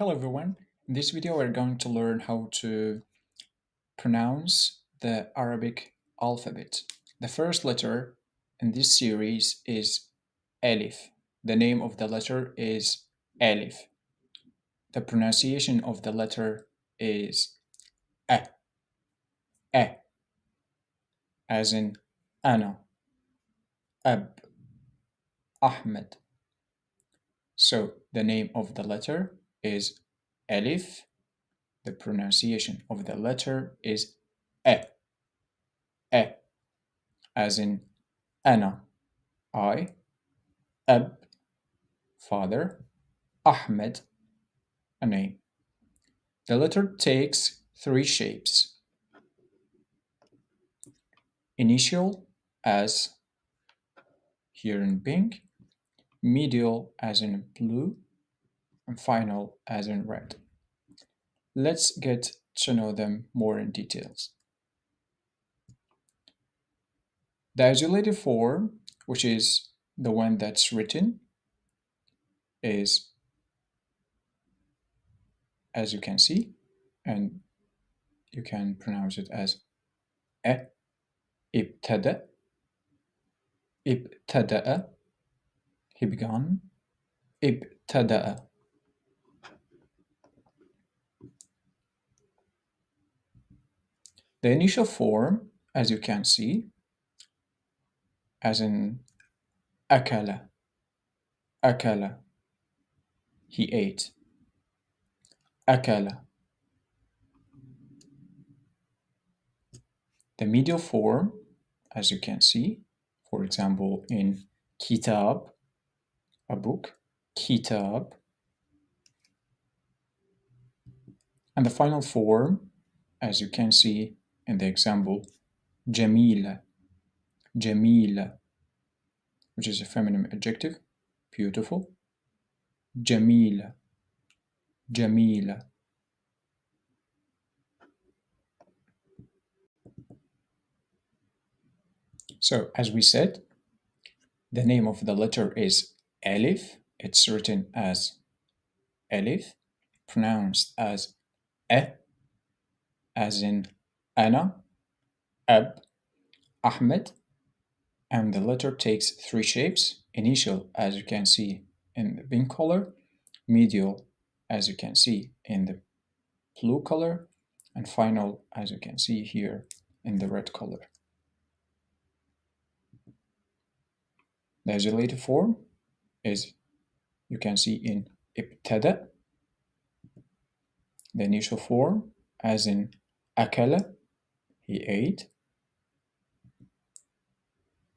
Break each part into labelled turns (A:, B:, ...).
A: Hello everyone. In this video we're going to learn how to pronounce the Arabic alphabet. The first letter in this series is Alif. The name of the letter is Alif. The pronunciation of the letter is A, A, as in Ana, Ab, Ahmed. So the name of the letter is Alif. The pronunciation of the letter is A, A, as in Ana, I, Ab, father, Ahmed, a name. The letter takes three shapes. Initial as here in pink, medial as in blue, and final as in red. Let's get to know them more in details. The isolated form, which is the one that's written, is as you can see, and you can pronounce it as E, ibtada, ibtada'a, he began, ibtada'a. The initial form, as you can see, as in akala, akala, he ate, akala. The medial form, as you can see, for example, in kitab, a book, kitab. And the final form, as you can see in the example, jamila, jamila, which is a feminine adjective, beautiful, jamila, jamila. So, as we said, the name of the letter is Alif. It's written as Alif, pronounced as E, as in Ana, Ab, Ahmed, and the letter takes three shapes. Initial, as you can see in the pink color, medial, as you can see in the blue color, and final, as you can see here in the red color. The isolated form is, you can see in ibtada, the initial form, as in akala, he ate.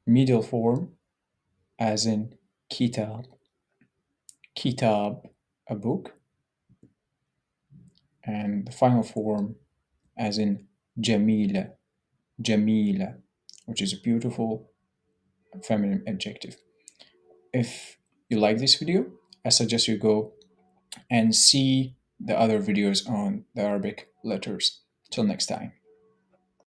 A: Medial form, as in kitab, kitab, a book. And the final form, as in jamila, jamila, which is a beautiful feminine adjective. If you like this video, I suggest you go and see the other videos on the Arabic letters. Till next time.